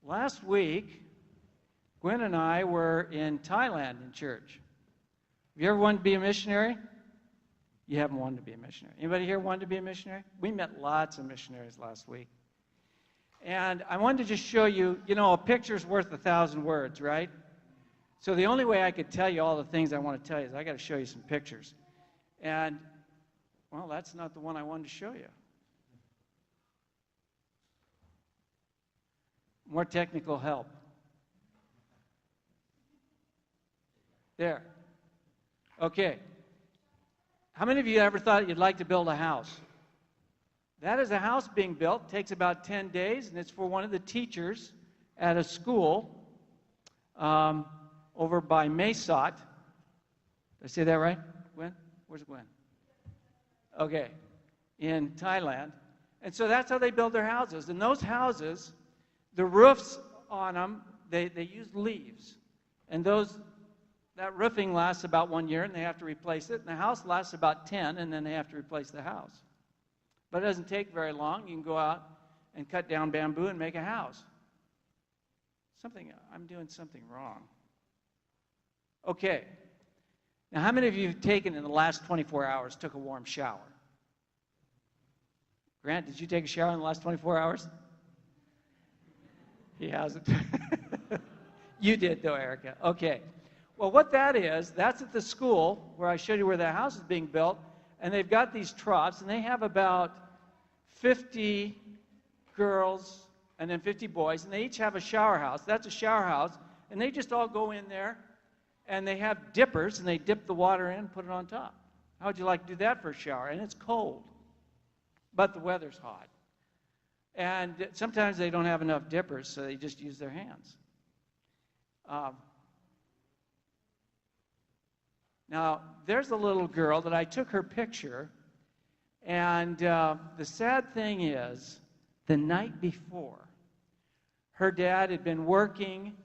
Last week, Gwen and I were in Thailand in church. Have you ever wanted to be a missionary? You haven't wanted to be a missionary. Anybody here wanted to be a missionary? We met lots of missionaries last week. And I wanted to just show you, a picture's worth 1,000 words, right? So the only way I could tell you all the things I want to tell you is I got to show you some pictures. And, well, that's not the one I wanted to show you. More technical help. There. Okay. How many of you ever thought you'd like to build a house? That is a house being built. It takes about 10 days, and it's for one of the teachers at a school over by Mesot. Did I say that right, Gwen? Where's Gwen? Okay. In Thailand. And so that's how they build their houses. And those houses, the roofs on them, they use leaves. And that roofing lasts about 1 year, and they have to replace it. And the house lasts about 10, and then they have to replace the house. But it doesn't take very long. You can go out and cut down bamboo and make a house. I'm doing something wrong. Okay. Now, how many of you have taken in the last 24 hours, took a warm shower? Grant, did you take a shower in the last 24 hours? He hasn't. You did, though, Erica. Okay. Well, what that is, that's at the school where I showed you where the house is being built, and they've got these troughs, and they have about 50 girls and then 50 boys, and they each have a shower house. That's a shower house, and they just all go in there, and they have dippers, and they dip the water in and put it on top. How would you like to do that for a shower? And it's cold, but the weather's hot. And sometimes they don't have enough dippers, so they just use their hands. Now, there's a little girl that I took her picture, and the sad thing is, the night before, her dad had been working,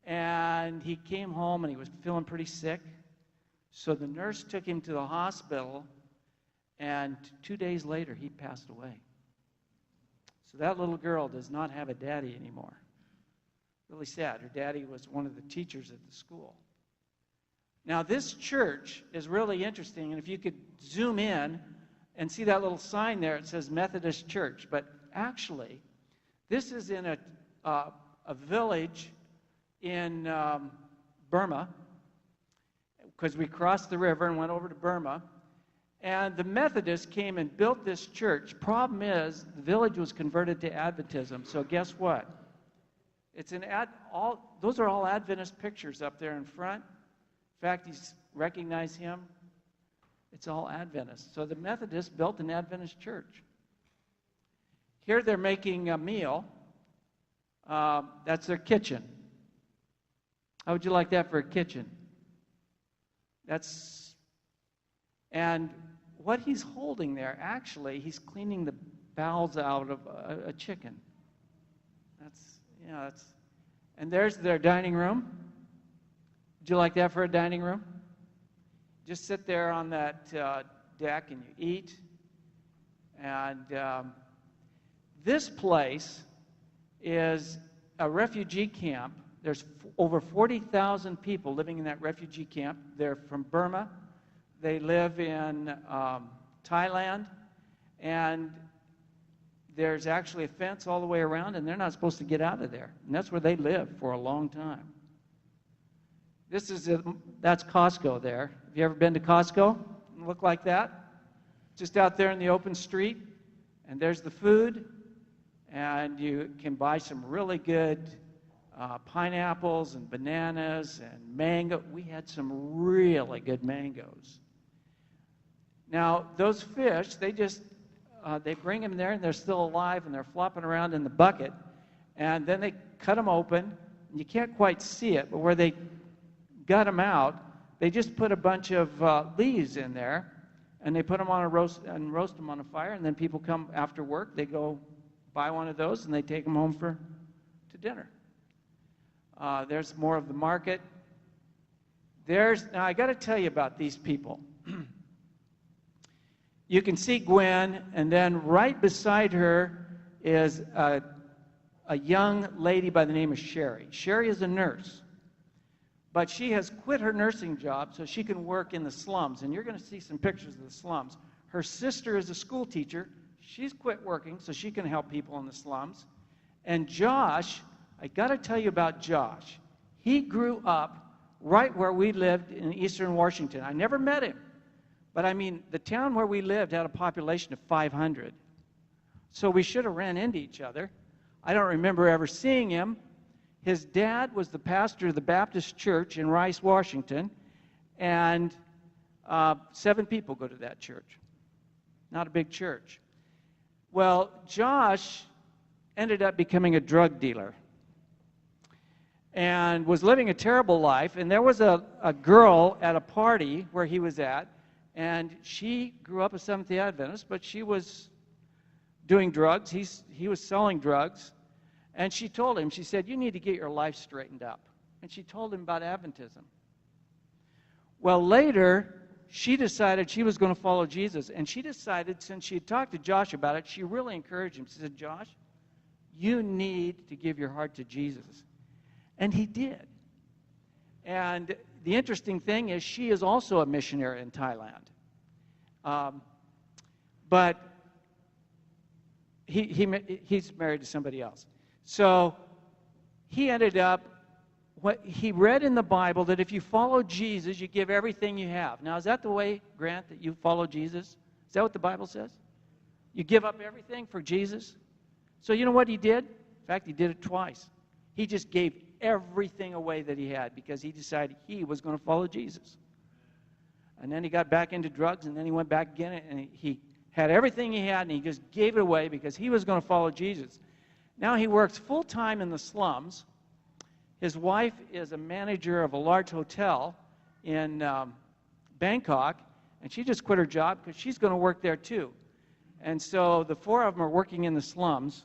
and he came home, and he was feeling pretty sick. So the nurse took him to the hospital, and 2 days later, he passed away. So that little girl does not have a daddy anymore. Really sad. Her daddy was one of the teachers at the school. Now, this church is really interesting, and if you could zoom in and see that little sign there, it says Methodist Church. But actually, this is in a village in Burma, because we crossed the river and went over to Burma. And the Methodists came and built this church. Problem is, the village was converted to Adventism. So guess what? Those are all Adventist pictures up there in front. In fact, you recognize him. It's all Adventist. So the Methodists built an Adventist church. Here they're making a meal. That's their kitchen. How would you like that for a kitchen? And what he's holding there, actually, he's cleaning the bowels out of a chicken. And there's their dining room. Would you like that for a dining room? Just sit there on that deck and you eat. And this place is a refugee camp. There's over 40,000 people living in that refugee camp. They're from Burma. They live in Thailand. And there's actually a fence all the way around, and they're not supposed to get out of there. And that's where they live for a long time. That's Costco there. Have you ever been to Costco? Look like that. Just out there in the open street. And there's the food. And you can buy some really good pineapples and bananas and mango. We had some really good mangoes. Now, those fish, they bring them there, and they're still alive, and they're flopping around in the bucket. And then they cut them open, and you can't quite see it, but where they gut them out, they just put a bunch of leaves in there, and they put them on a roast them on a fire, and then people come after work, they go buy one of those, and they take them home to dinner. There's more of the market. Now I got to tell you about these people. You can see Gwen, and then right beside her is a young lady by the name of Sherry. Sherry is a nurse, but she has quit her nursing job so she can work in the slums, and you're going to see some pictures of the slums. Her sister is a school teacher. She's quit working so she can help people in the slums. And Josh, I got to tell you about Josh. He grew up right where we lived in eastern Washington. I never met him, but I mean, the town where we lived had a population of 500. So we should have ran into each other. I don't remember ever seeing him. His dad was the pastor of the Baptist church in Rice, Washington, and 7 people go to that church. Not a big church. Well, Josh ended up becoming a drug dealer and was living a terrible life. And there was a girl at a party where he was at, and she grew up a Seventh-day Adventist, but she was doing drugs. He was selling drugs. And she told him, she said, you need to get your life straightened up. And she told him about Adventism. Well, later, she decided she was going to follow Jesus. And she decided, since she had talked to Josh about it, she really encouraged him. She said, Josh, you need to give your heart to Jesus. And he did. And the interesting thing is she is also a missionary in Thailand. But he's married to somebody else. So he ended up, he read in the Bible that if you follow Jesus, you give everything you have. Now, is that the way, Grant, that you follow Jesus? Is that what the Bible says? You give up everything for Jesus? So you know what he did? In fact, he did it twice. He just gave everything away that he had because he decided he was going to follow Jesus. And then he got back into drugs, and then he went back again, and he had everything he had, and he just gave it away because he was going to follow Jesus. Now he works full-time in the slums. His wife is a manager of a large hotel in Bangkok, and she just quit her job because she's going to work there too. And so the 4 of them are working in the slums,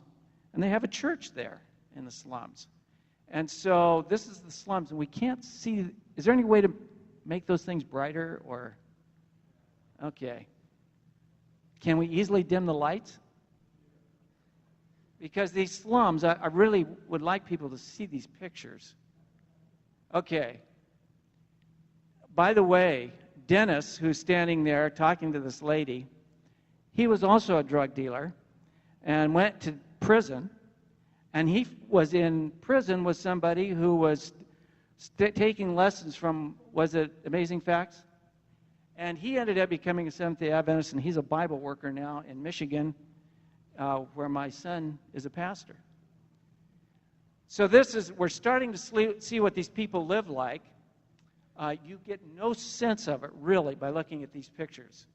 and they have a church there in the slums. And so this is the slums, and we can't see. Is there any way to make those things brighter? Or okay. Can we easily dim the lights? Because these slums, I really would like people to see these pictures. Okay. By the way, Dennis, who's standing there talking to this lady, he was also a drug dealer and went to prison. And he was in prison with somebody who was taking lessons from, was it Amazing Facts? And he ended up becoming a Seventh-day Adventist, and he's a Bible worker now in Michigan, where my son is a pastor. So we're starting to see what these people live like. You get no sense of it, really, by looking at these pictures.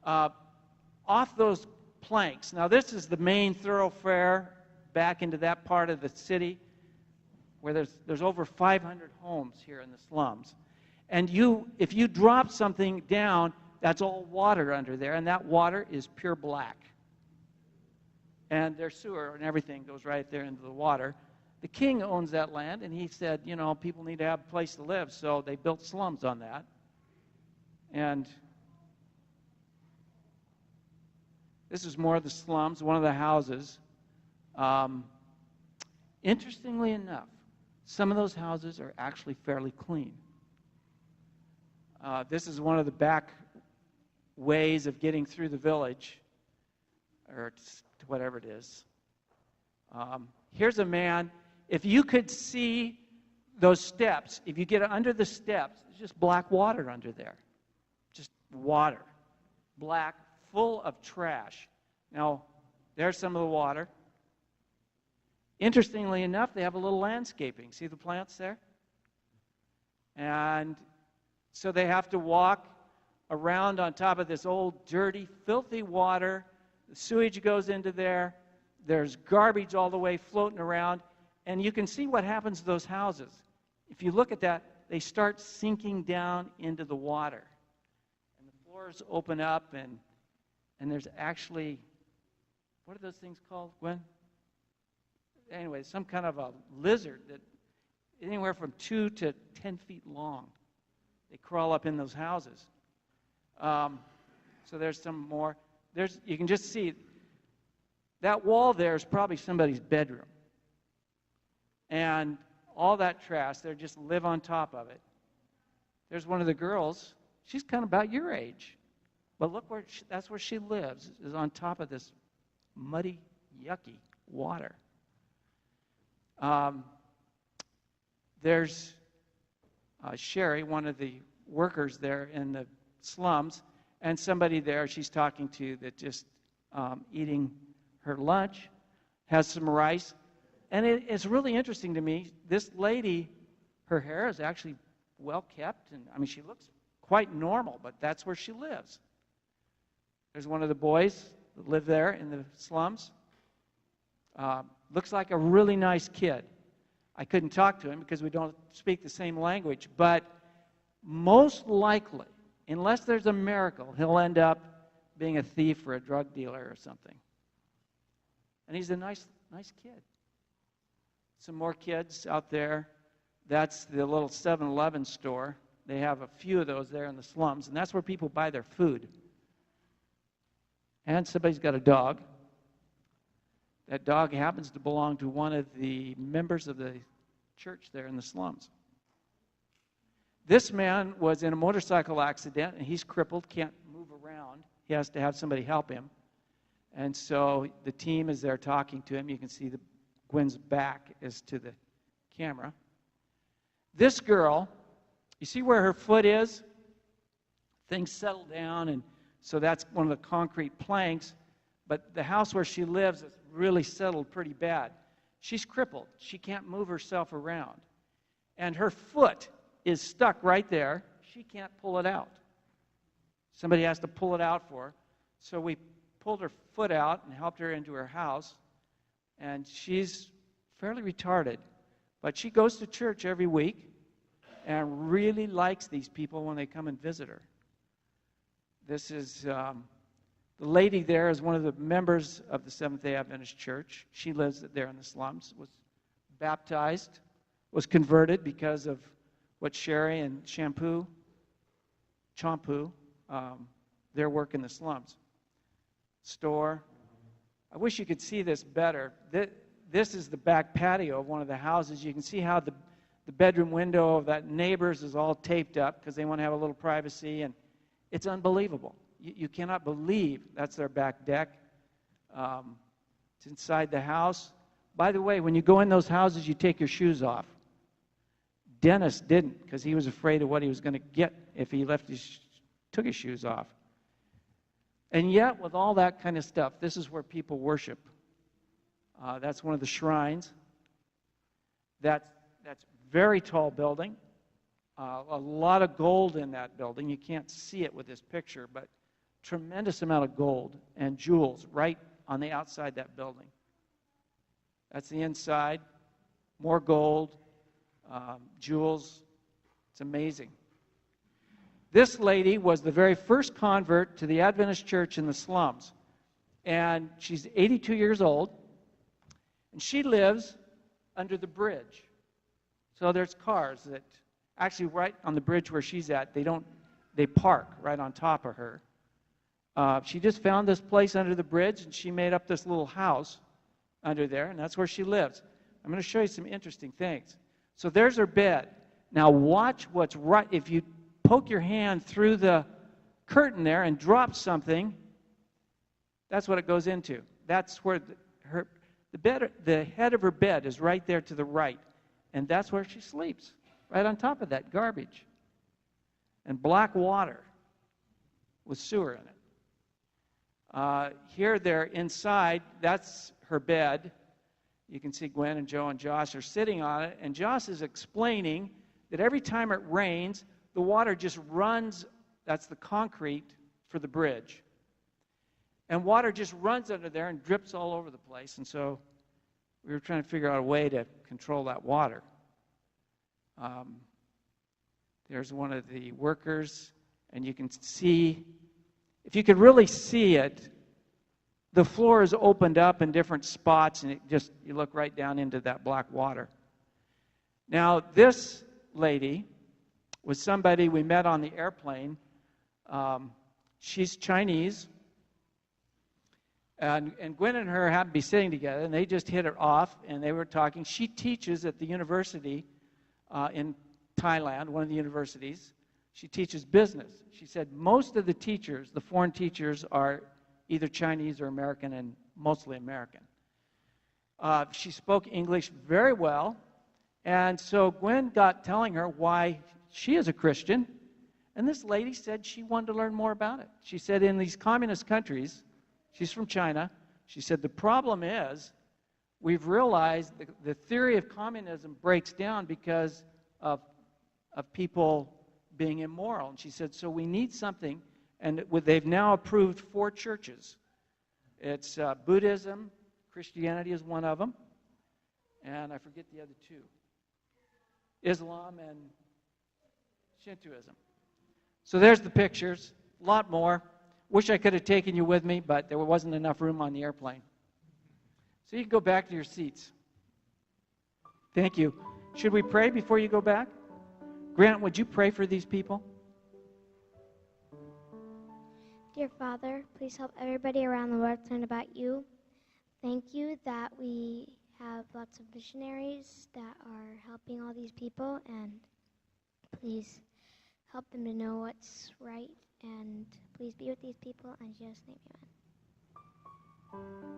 Off those planks, now this is the main thoroughfare back into that part of the city where there's over 500 homes here in the slums. And if you drop something down, that's all water under there, and that water is pure black. And their sewer and everything goes right there into the water. The king owns that land, and he said, you know, people need to have a place to live, so they built slums on that. And this is more of the slums, one of the houses. Interestingly enough, some of those houses are actually fairly clean. This is one of the back ways of getting through the village, or whatever it is. Here's a man. If you could see those steps, if you get under the steps, there's just black water under there. Just water. Black, full of trash. Now, there's some of the water. Interestingly enough, they have a little landscaping. See the plants there? And so they have to walk around on top of this old, dirty, filthy water. The sewage goes into there. There's garbage all the way floating around. And you can see what happens to those houses. If you look at that, they start sinking down into the water. And the floors open up, and there's actually, what are those things called, Gwen? Anyway, some kind of a lizard that anywhere from 2 to 10 feet long. They crawl up in those houses. So there's some more. You can just see that wall there is probably somebody's bedroom. and all that trash, they just live on top of it. There's one of the girls. She's kind of about your age. But look that's where she lives, is on top of this muddy, yucky water. There's Sherry, one of the workers there in the slums, and somebody there she's talking to that just eating her lunch, has some rice. And it's really interesting to me. This lady, her hair is actually well kept, and I mean, she looks quite normal, but that's where she lives. There's one of the boys that live there in the slums. Looks like a really nice kid. I couldn't talk to him because we don't speak the same language, but most likely, unless there's a miracle, he'll end up being a thief or a drug dealer or something. And he's a nice kid. Some more kids out there. That's the little 7-Eleven store. They have a few of those there in the slums, and that's where people buy their food. And somebody's got a dog. That dog happens to belong to one of the members of the church there in the slums. This man was in a motorcycle accident, and he's crippled, can't move around. He has to have somebody help him. And so the team is there talking to him. You can see Gwen's back is to the camera. This girl, you see where her foot is? Things settle down, and so that's one of the concrete planks. But the house where she lives is really settled pretty bad. She's crippled. She can't move herself around. And her foot is stuck right there. She can't pull it out. Somebody has to pull it out for her. So we pulled her foot out and helped her into her house. And she's fairly retarded. But she goes to church every week and really likes these people when they come and visit her. This is, the lady there is one of the members of the Seventh-day Adventist Church. She lives there in the slums, was baptized, was converted because of what Sherry and Champu, their work in the slums. Store. I wish you could see this better. This is the back patio of one of the houses. You can see how the bedroom window of that neighbor's is all taped up because they want to have a little privacy, and it's unbelievable. You cannot believe that's their back deck. It's inside the house. By the way, when you go in those houses, you take your shoes off. Dennis didn't because he was afraid of what he was going to get if he took his shoes off. And yet, with all that kind of stuff, this is where people worship. That's one of the shrines. That's very tall building. A lot of gold in that building. You can't see it with this picture, but tremendous amount of gold and jewels right on the outside that building. That's the inside. More gold, jewels. It's amazing. This lady was the very first convert to the Adventist church in the slums. And she's 82 years old. And she lives under the bridge. So there's cars that actually right on the bridge where she's at, they park right on top of her. She just found this place under the bridge, and she made up this little house under there, and that's where she lives. I'm going to show you some interesting things. So there's her bed. Now watch what's right. If you poke your hand through the curtain there and drop something, that's what it goes into. That's where the head of her bed is right there to the right, and that's where she sleeps, right on top of that garbage. And black water with sewer in it. Here they're inside. That's her bed. You can see Gwen and Joe and Josh are sitting on it, and Josh is explaining that every time it rains, the water just runs. That's the concrete for the bridge. And water just runs under there and drips all over the place. And so we were trying to figure out a way to control that water. There's one of the workers, and you can see, if you could really see it, the floor is opened up in different spots, and you look right down into that black water. Now, this lady was somebody we met on the airplane. She's Chinese, And Gwen and her happened to be sitting together, and they just hit it off, and they were talking. She teaches at the university in Thailand, one of the universities. She teaches business. She said most of the teachers, the foreign teachers, are either Chinese or American, and mostly American. She spoke English very well, and so Gwen got telling her why she is a Christian, and this lady said she wanted to learn more about it. She said in these communist countries, she's from China, she said the problem is we've realized the theory of communism breaks down because of people being immoral. And she said, so we need something, and they've now approved 4 churches. It's Buddhism, Christianity is one of them, and I forget the other 2. Islam and Shintoism. So there's the pictures, a lot more. Wish I could have taken you with me, but there wasn't enough room on the airplane. So you can go back to your seats. Thank you. Should we pray before you go back? Grant, would you pray for these people? Dear Father, please help everybody around the world learn about you. Thank you that we have lots of missionaries that are helping all these people, and please help them to know what's right, and please be with these people in Jesus' name, amen.